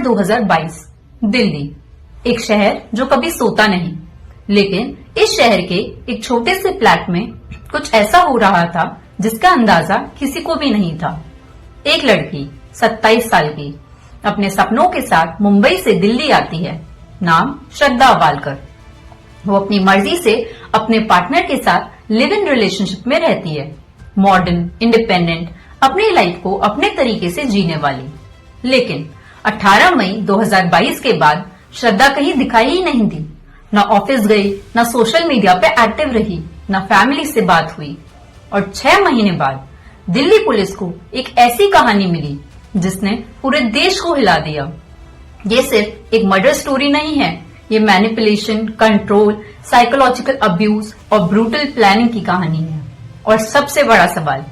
2022, दिल्ली, एक शहर जो कभी सोता नहीं। लेकिन इस शहर के एक छोटे से फ्लैट में कुछ ऐसा हो रहा था जिसका अंदाजा किसी को भी नहीं था। एक लड़की 27 साल की अपने सपनों के साथ मुंबई से दिल्ली आती है। नाम श्रद्धा वालकर। वो अपनी मर्जी से अपने पार्टनर के साथ लिव इन रिलेशनशिप में रहती है। मॉडर्न, इंडिपेंडेंट, अपनी लाइफ को अपने तरीके से जीने वाली। लेकिन 18 मई 2022 के बाद श्रद्धा कहीं दिखाई ही नहीं दी। न ऑफिस गई, न सोशल मीडिया पे एक्टिव रही, न फैमिली से बात हुई। और 6 महीने बाद दिल्ली पुलिस को एक ऐसी कहानी मिली जिसने पूरे देश को हिला दिया। ये सिर्फ एक मर्डर स्टोरी नहीं है, ये मैनिपुलेशन, कंट्रोल, साइकोलॉजिकल अब्यूज और ब्रूटल प्लानिंग की कहानी है। और सबसे बड़ा सवाल,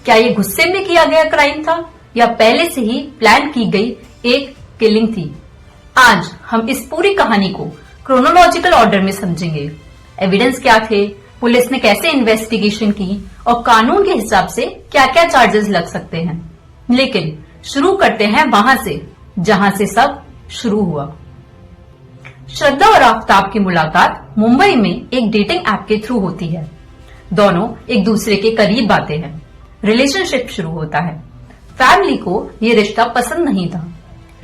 क्या ये गुस्से में किया गया क्राइम था या पहले से ही प्लान की गई एक किलिंग थी? आज हम इस पूरी कहानी को क्रोनोलॉजिकल ऑर्डर में समझेंगे। एविडेंस क्या थे, पुलिस ने कैसे इन्वेस्टिगेशन की और कानून के हिसाब से क्या क्या चार्जेस लग सकते हैं। लेकिन शुरू करते हैं वहां से जहां से सब शुरू हुआ। श्रद्धा और आफ्ताब की मुलाकात मुंबई में एक डेटिंग ऐप के थ्रू होती है। दोनों एक दूसरे के करीब आते हैं। रिलेशनशिप शुरू होता है। फैमिली को ये रिश्ता पसंद नहीं था।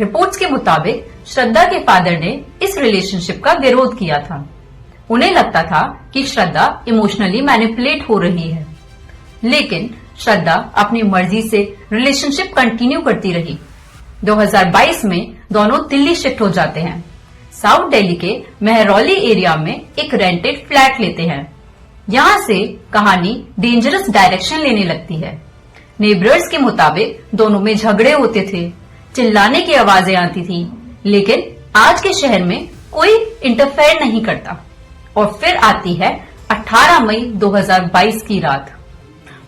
रिपोर्ट्स के मुताबिक श्रद्धा के फादर ने इस रिलेशनशिप का विरोध किया था। उन्हें लगता था कि श्रद्धा इमोशनली मैनिपुलेट हो रही है। लेकिन श्रद्धा अपनी मर्जी से रिलेशनशिप कंटिन्यू करती रही। 2022 में दोनों दिल्ली शिफ्ट हो जाते हैं। साउथ दिल्ली के मेहरौली एरिया में एक रेंटेड फ्लैट लेते हैं। यहाँ से कहानी डेंजरस डायरेक्शन लेने लगती है। नेबर्स के मुताबिक दोनों में झगड़े होते थे, चिल्लाने की आवाजें आती थी, लेकिन आज के शहर में कोई इंटरफेयर नहीं करता। और फिर आती है 18 मई 2022 की रात।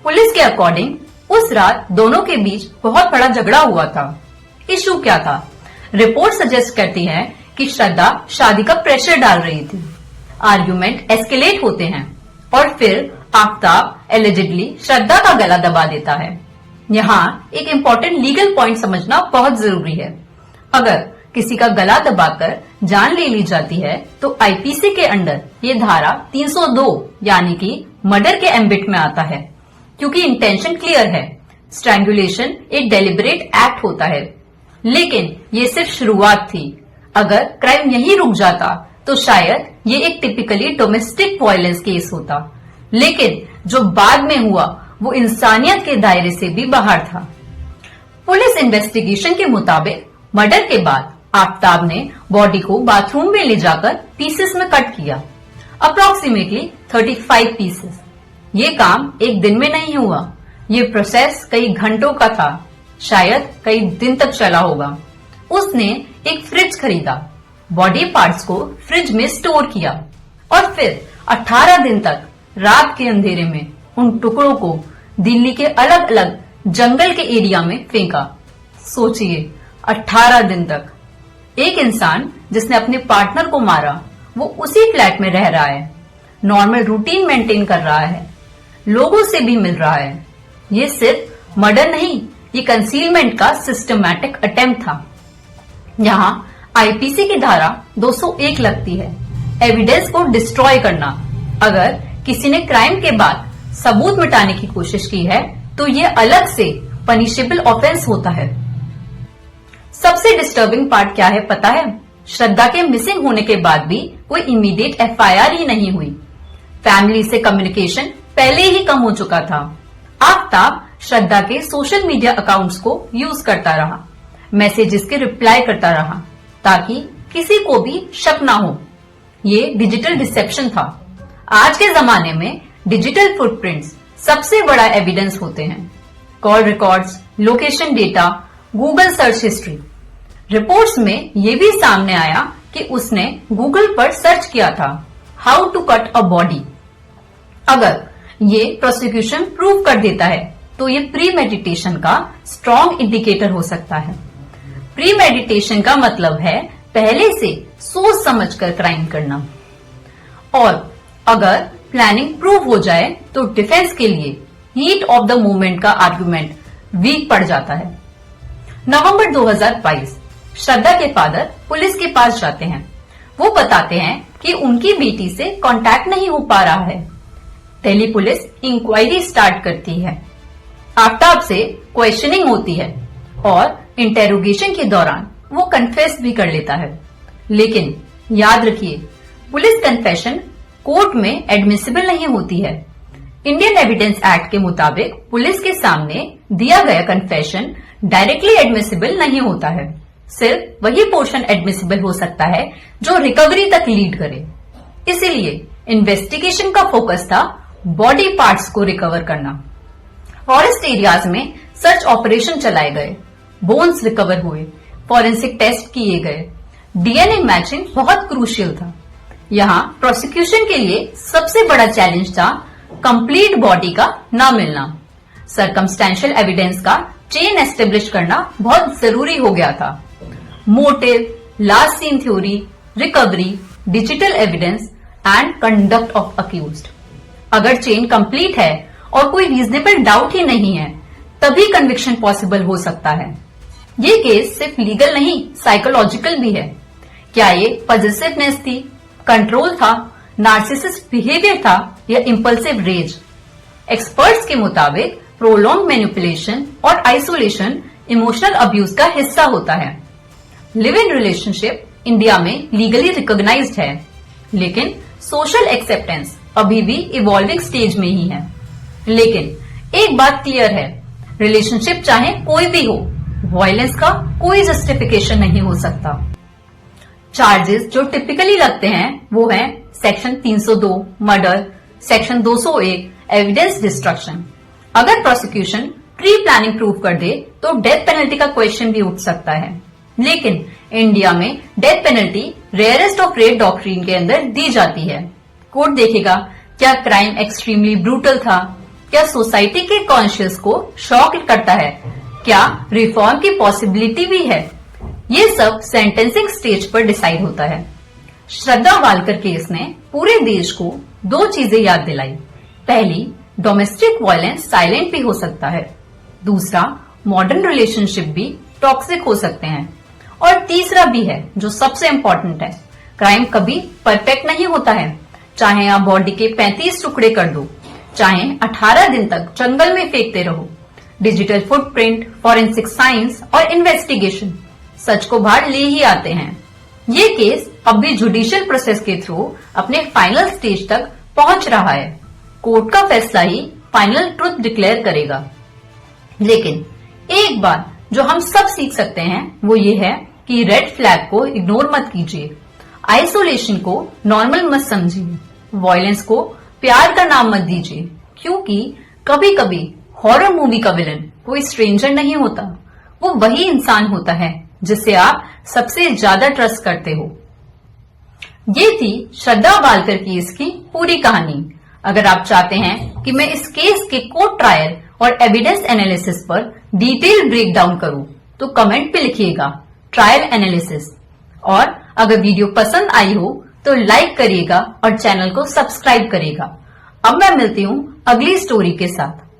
पुलिस के अकॉर्डिंग उस रात दोनों के बीच बहुत बड़ा झगड़ा हुआ था। इशू क्या था? रिपोर्ट सजेस्ट करती है कि श्रद्धा शादी का प्रेशर डाल रही थी। आर्ग्यूमेंट एस्केलेट होते हैं और फिर आफ्ताब एलिजिडली श्रद्धा का गला दबा देता है। यहाँ एक इम्पोर्टेंट लीगल पॉइंट समझना बहुत जरूरी है। अगर किसी का गला दबाकर जान ले ली जाती है तो आईपीसी के अंडर ये धारा 302 यानी कि मर्डर के एम्बिट में आता है, क्योंकि इंटेंशन क्लियर है। स्ट्रैंगुलेशन एक डेलिबरेट एक्ट होता है। लेकिन ये सिर्फ शुरुआत थी। अगर क्राइम यहीं रुक जाता तो शायद ये एक टिपिकली डोमेस्टिक वायलेंस केस होता। लेकिन जो बाद में हुआ वो इंसानियत के दायरे से भी बाहर था। पुलिस इन्वेस्टिगेशन के मुताबिक मर्डर के बाद आफ्ताब ने बॉडी को बाथरूम में ले जाकर पीसेस में कट किया, अप्रोक्सीमेटली 35 पीसेस। ये काम एक दिन में नहीं हुआ। ये प्रोसेस कई घंटों का था, शायद कई दिन तक चला होगा। उसने एक फ्रिज खरीदा, बॉडी पार्ट्स को फ्रिज में स्टोर किया और फिर 18 दिन तक रात के अंधेरे में उन टुकड़ों को दिल्ली के अलग अलग जंगल के एरिया में फेंका। सोचिए, 18 दिन तक एक इंसान जिसने अपने पार्टनर को मारा वो उसी फ्लैट में रह रहा है, नॉर्मल रूटीन मेंटेन कर रहा है, लोगों से भी मिल रहा है। ये सिर्फ मर्डर नहीं, ये कंसीलमेंट का सिस्टमैटिक अटेम्प्ट था। यहाँ आईपीसी की धारा 201 लगती है, एविडेंस को डिस्ट्रॉय करना। अगर किसी ने क्राइम के बाद सबूत मिटाने की कोशिश की है तो ये अलग से पनिशेबल ऑफेंस होता है। सबसे डिस्टर्बिंग पार्ट क्या है पता है? श्रद्धा के मिसिंग होने के बाद भी कोई इमीडिएट एफआईआर ही नहीं हुई। फैमिली से कम्युनिकेशन पहले ही कम हो चुका था। आफ्ताब श्रद्धा के सोशल मीडिया अकाउंट्स को यूज करता रहा, मैसेजेस के रिप्लाई करता रहा ताकि किसी को भी शक ना हो। ये डिजिटल डिसेप्शन था। आज के जमाने में डिजिटल फुटप्रिंट्स सबसे बड़ा एविडेंस होते हैं। Call records, location data, Google search history. Reports में ये भी सामने आया कि उसने गूगल पर सर्च किया था how to cut a body. अगर ये प्रोसिक्यूशन प्रूव कर देता है तो ये प्री मेडिटेशन का स्ट्रॉन्ग इंडिकेटर हो सकता है। प्री मेडिटेशन का मतलब है पहले से सोच समझकर क्राइम करना। और अगर प्लानिंग प्रूव हो जाए तो डिफेंस के लिए हीट ऑफ द मोमेंट का आर्गुमेंट वीक पड़ जाता है। नवंबर 2022 श्रद्धा के फादर पुलिस के पास जाते हैं। वो बताते हैं कि उनकी बेटी से कांटेक्ट नहीं हो पा रहा है। दिल्ली पुलिस इंक्वायरी स्टार्ट करती है। आफ्ताब से क्वेश्चनिंग होती है और इंटेरोगेशन के दौरान वो कन्फेस भी कर लेता है। लेकिन याद रखिए, पुलिस कन्फेशन कोर्ट में एडमिसिबल नहीं होती है। इंडियन एविडेंस एक्ट के मुताबिक पुलिस के सामने दिया गया कन्फेशन डायरेक्टली एडमिसिबल नहीं होता है। सिर्फ वही पोर्शन एडमिसिबल हो सकता है जो रिकवरी तक लीड करे। इसीलिए इन्वेस्टिगेशन का फोकस था बॉडी पार्ट्स को रिकवर करना। फॉरेस्ट एरियाज में सर्च ऑपरेशन चलाए गए, बोन्स रिकवर हुए, फॉरेंसिक टेस्ट किए गए। डीएनए मैचिंग बहुत क्रूशियल था। यहाँ प्रोसिक्यूशन के लिए सबसे बड़ा चैलेंज था कंप्लीट बॉडी का ना मिलना। सर्कमस्टेंशियल एविडेंस का चेन एस्टेब्लिश करना बहुत जरूरी हो गया था। Motive, last scene theory, recovery, digital evidence and conduct of accused. अगर चेन कंप्लीट है और कोई रीजनेबल डाउट ही नहीं है, तभी कन्विक्शन पॉसिबल हो सकता है। ये केस सिर्फ लीगल नहीं, साइकोलॉजिकल भी है। क्या ये पॉजिटिवनेस थी, कंट्रोल था, नार्सिसिस्ट बिहेवियर था या इंपल्सिव रेज? एक्सपर्ट्स के मुताबिक प्रोलॉन्ग मैनिपुलेशन और आइसोलेशन इमोशनल अब्यूज का हिस्सा होता है। लिव इन रिलेशनशिप इंडिया में लीगली रिकॉग्नाइज्ड है, लेकिन सोशल एक्सेप्टेंस अभी भी इवॉल्विंग स्टेज में ही है। लेकिन एक बात क्लियर है, रिलेशनशिप चाहे कोई भी हो, वायलेंस का कोई जस्टिफिकेशन नहीं हो सकता। चार्जेस जो टिपिकली लगते हैं वो हैं section 302 murder, section 201 evidence destruction. अगर प्रोसिक्यूशन प्री प्लानिंग प्रूव कर दे तो डेथ पेनल्टी का क्वेश्चन भी उठ सकता है। लेकिन इंडिया में death penalty rarest of rare doctrine के अंदर दी जाती है। कोर्ट देखेगा क्या क्राइम एक्सट्रीमली ब्रूटल था, क्या सोसाइटी के कॉन्शियस को शॉक करता है, क्या रिफॉर्म की पॉसिबिलिटी भी है। ये सब सेंटेंसिंग स्टेज पर डिसाइड होता है। श्रद्धा वालकर केस ने पूरे देश को दो चीजें याद दिलाई। पहली, डोमेस्टिक वायलेंस साइलेंट भी हो सकता है। दूसरा, मॉडर्न रिलेशनशिप भी टॉक्सिक हो सकते हैं। और तीसरा भी है जो सबसे इंपॉर्टेंट है, क्राइम कभी परफेक्ट नहीं होता है। चाहे आप बॉडी के 35 टुकड़े कर दो, चाहे 18 दिन तक जंगल में फेंकते रहो, डिजिटल फुटप्रिंट, फॉरेंसिक साइंस और इन्वेस्टिगेशन सच को बाहर ले ही आते हैं। ये केस अब भी जुडिशियल प्रोसेस के थ्रू अपने फाइनल स्टेज तक पहुंच रहा है। कोर्ट का फैसला ही फाइनल ट्रुथ डिक्लेयर करेगा। लेकिन एक बात जो हम सब सीख सकते हैं वो ये है कि रेड फ्लैग को इग्नोर मत कीजिए, आइसोलेशन को नॉर्मल मत समझिए, वायलेंस को प्यार का नाम मत दीजिए, क्योंकि कभी कभी हॉरर मूवी का विलन कोई स्ट्रेंजर नहीं होता, वो वही इंसान होता है जिसे आप सबसे ज्यादा ट्रस्ट करते हो। ये थी श्रद्धा वालकर केस की पूरी कहानी। अगर आप चाहते हैं कि मैं इस केस के कोर्ट ट्रायल और एविडेंस एनालिसिस पर डिटेल ब्रेकडाउन करूं, तो कमेंट पे लिखिएगा ट्रायल एनालिसिस। और अगर वीडियो पसंद आई हो तो लाइक करिएगा और चैनल को सब्सक्राइब करिएगा। अब मैं मिलती हूं अगली स्टोरी के साथ।